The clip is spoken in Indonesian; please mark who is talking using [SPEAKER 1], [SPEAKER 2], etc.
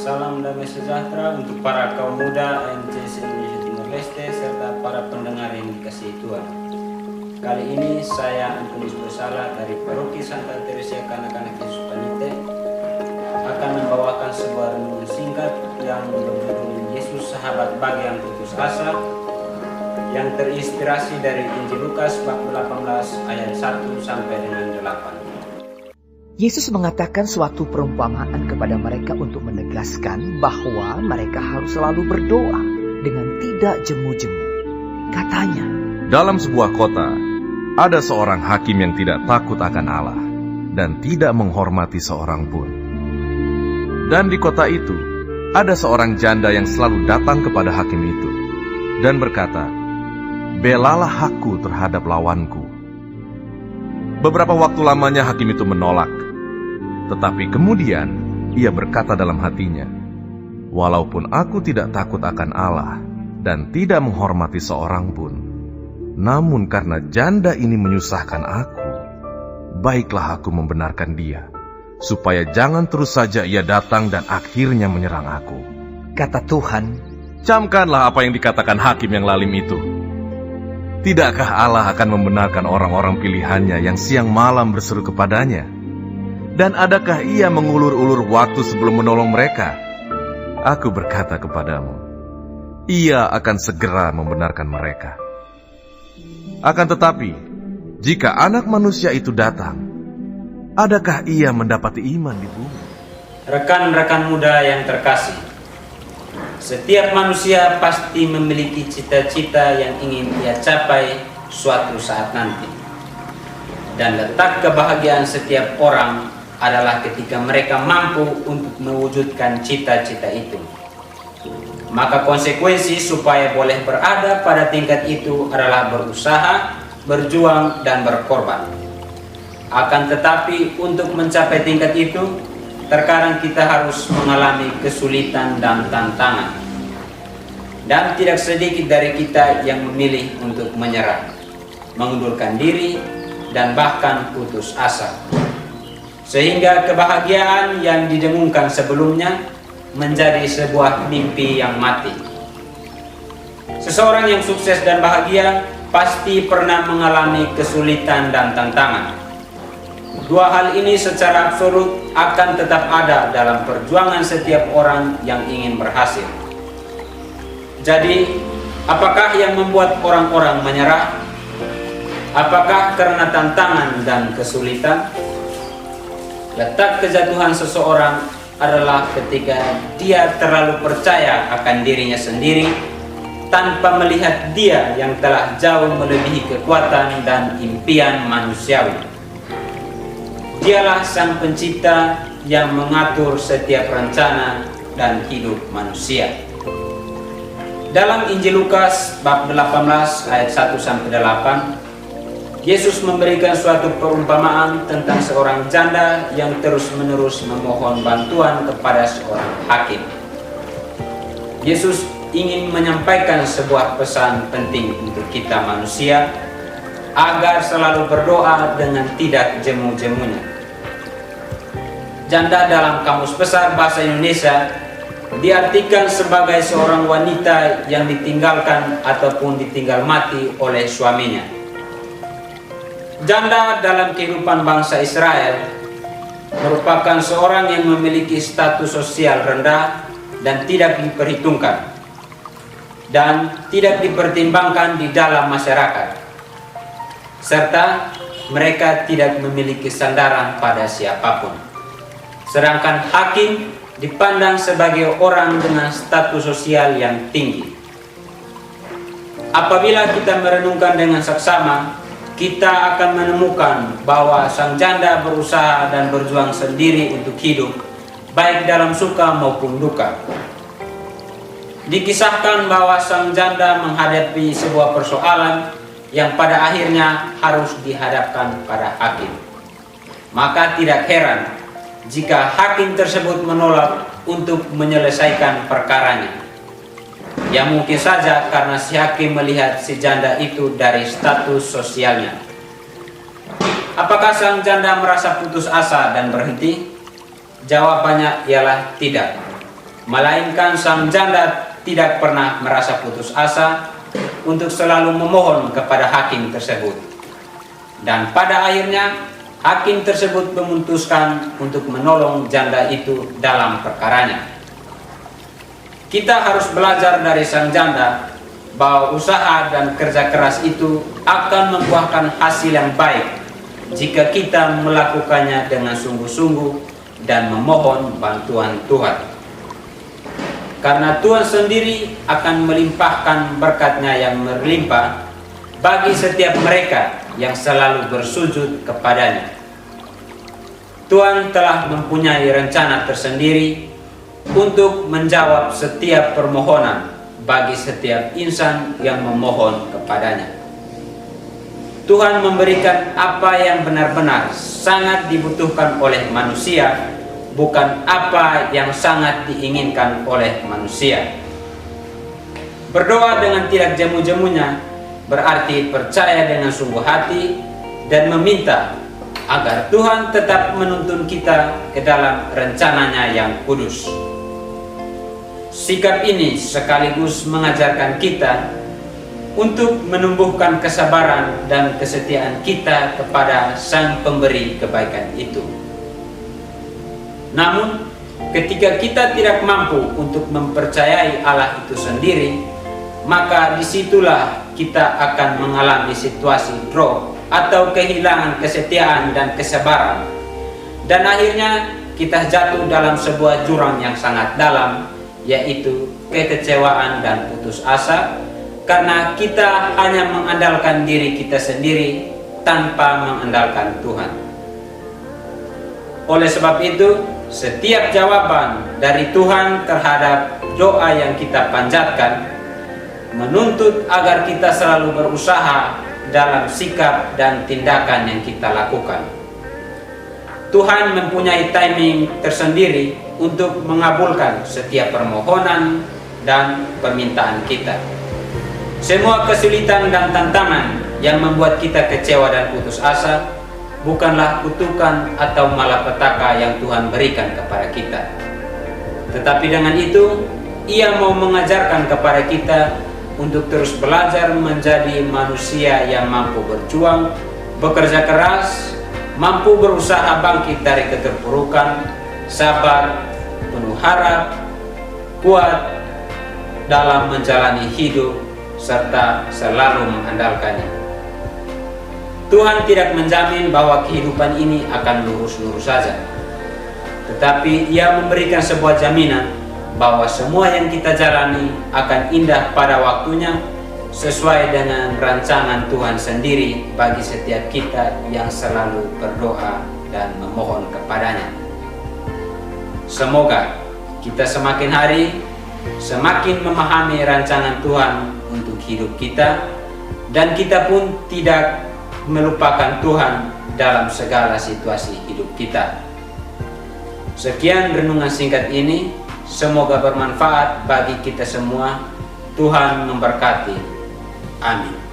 [SPEAKER 1] Salam damai sejahtera untuk para kaum muda AMCS Indonesia Timur Leste serta para pendengar yang dikasihi Tuhan. Kali ini saya Antonius Bersalah dari Paroki Santa Teresia Kanak-Kanak Yesus Panite akan membawakan sebuah renungan singkat yang berjudul Yesus Sahabat bagi yang putus asa, yang terinspirasi dari Injil Lukas bab 18 ayat 1 sampai dengan 8.
[SPEAKER 2] Yesus mengatakan suatu perumpamaan kepada mereka untuk menegaskan bahwa mereka harus selalu berdoa dengan tidak jemu-jemu. Katanya,
[SPEAKER 3] dalam sebuah kota, ada seorang hakim yang tidak takut akan Allah dan tidak menghormati seorang pun. Dan di kota itu, ada seorang janda yang selalu datang kepada hakim itu dan berkata, "Belalah aku terhadap lawanku." Beberapa waktu lamanya hakim itu menolak. Tetapi kemudian ia berkata dalam hatinya, "Walaupun aku tidak takut akan Allah dan tidak menghormati seorang pun, namun karena janda ini menyusahkan aku, baiklah aku membenarkan dia, supaya jangan terus saja ia datang dan akhirnya menyerang aku."
[SPEAKER 2] kata Tuhan,
[SPEAKER 3] Camkanlah apa yang dikatakan hakim yang lalim itu. Tidakkah Allah akan membenarkan orang-orang pilihannya yang siang malam berseru kepadanya? Dan adakah ia mengulur-ulur waktu sebelum menolong mereka? Aku berkata kepadamu, ia akan segera membenarkan mereka. Akan tetapi, jika anak manusia itu datang, adakah ia mendapati iman di bumi?
[SPEAKER 1] Rekan-rekan muda yang terkasih, setiap manusia pasti memiliki cita-cita yang ingin ia capai suatu saat nanti. Dan letak kebahagiaan setiap orang adalah ketika mereka mampu untuk mewujudkan cita-cita itu. Maka konsekuensi supaya boleh berada pada tingkat itu adalah berusaha, berjuang, dan berkorban. Akan tetapi untuk mencapai tingkat itu, terkadang kita harus mengalami kesulitan dan tantangan. Dan tidak sedikit dari kita yang memilih untuk menyerah, mengundurkan diri, dan bahkan putus asa. Sehingga kebahagiaan yang didengungkan sebelumnya menjadi sebuah mimpi yang mati. Seseorang yang sukses dan bahagia pasti pernah mengalami kesulitan dan tantangan. Dua hal ini secara absolut akan tetap ada dalam perjuangan setiap orang yang ingin berhasil. Jadi, apakah yang membuat orang-orang menyerah? Apakah karena tantangan dan kesulitan? Letak kejatuhan seseorang adalah ketika dia terlalu percaya akan dirinya sendiri tanpa melihat dia yang telah jauh melebihi kekuatan dan impian manusiawi. Dialah Sang Pencipta yang mengatur setiap rencana dan hidup manusia. Dalam Injil Lukas bab 18 ayat 1 sampai 8, Yesus memberikan suatu perumpamaan tentang seorang janda yang terus-menerus memohon bantuan kepada seorang hakim. Yesus ingin menyampaikan sebuah pesan penting untuk kita manusia, agar selalu berdoa dengan tidak jemu-jemunya. Janda dalam Kamus Besar Bahasa Indonesia diartikan sebagai seorang wanita yang ditinggalkan ataupun ditinggal mati oleh suaminya. Janda dalam kehidupan bangsa Israel merupakan seorang yang memiliki status sosial rendah dan tidak diperhitungkan dan tidak dipertimbangkan di dalam masyarakat, serta mereka tidak memiliki sandaran pada siapapun. Sedangkan hakim dipandang sebagai orang dengan status sosial yang tinggi. Apabila kita merenungkan dengan saksama, kita akan menemukan bahwa sang janda berusaha dan berjuang sendiri untuk hidup, baik dalam suka maupun duka. Dikisahkan bahwa sang janda menghadapi sebuah persoalan yang pada akhirnya harus dihadapkan pada hakim. Maka tidak heran jika hakim tersebut menolak untuk menyelesaikan perkaranya. Ya mungkin saja karena si hakim melihat si janda itu dari status sosialnya. Apakah sang janda merasa putus asa dan berhenti? Jawabannya ialah tidak. melainkan sang janda tidak pernah merasa putus asa untuk selalu memohon kepada hakim tersebut. Dan pada akhirnya hakim tersebut memutuskan untuk menolong janda itu dalam perkaranya. Kita harus belajar dari sang janda bahwa usaha dan kerja keras itu akan membuahkan hasil yang baik jika kita melakukannya dengan sungguh-sungguh dan memohon bantuan Tuhan. Karena Tuhan sendiri akan melimpahkan berkat-Nya yang berlimpah bagi setiap mereka yang selalu bersujud kepadanya. Tuhan telah mempunyai rencana tersendiri untuk menjawab setiap permohonan bagi setiap insan yang memohon kepadanya. Tuhan memberikan apa yang benar-benar sangat dibutuhkan oleh manusia, bukan apa yang sangat diinginkan oleh manusia. Berdoa dengan tidak jemu-jemunya berarti percaya dengan sungguh hati dan meminta agar Tuhan tetap menuntun kita ke dalam rencananya yang kudus. Sikap ini sekaligus mengajarkan kita untuk menumbuhkan kesabaran dan kesetiaan kita kepada Sang Pemberi kebaikan itu. Namun, ketika kita tidak mampu untuk mempercayai Allah itu sendiri, maka disitulah kita akan mengalami situasi drop atau kehilangan kesetiaan dan kesabaran. Dan akhirnya kita jatuh dalam sebuah jurang yang sangat dalam, yaitu kekecewaan dan putus asa, karena kita hanya mengandalkan diri kita sendiri tanpa mengandalkan Tuhan. Oleh sebab itu, setiap jawaban dari Tuhan terhadap doa yang kita panjatkan menuntut agar kita selalu berusaha dalam sikap dan tindakan yang kita lakukan. Tuhan mempunyai timing tersendiri untuk mengabulkan setiap permohonan dan permintaan kita. Semua kesulitan dan tantangan yang membuat kita kecewa dan putus asa bukanlah kutukan atau malapetaka yang Tuhan berikan kepada kita. Tetapi dengan itu, Ia mau mengajarkan kepada kita untuk terus belajar menjadi manusia yang mampu berjuang, bekerja keras, mampu berusaha bangkit dari keterpurukan, sabar, penuh harap, kuat dalam menjalani hidup, serta selalu mengandalkannya. Tuhan tidak menjamin bahwa kehidupan ini akan lurus-lurus saja, tetapi Ia memberikan sebuah jaminan bahwa semua yang kita jalani akan indah pada waktunya, sesuai dengan rancangan Tuhan sendiri bagi setiap kita yang selalu berdoa dan memohon kepadanya. Semoga kita semakin hari semakin memahami rancangan Tuhan untuk hidup kita, dan kita pun tidak melupakan Tuhan dalam segala situasi hidup kita. Sekian renungan singkat ini, semoga bermanfaat bagi kita semua. Tuhan memberkati. Amin.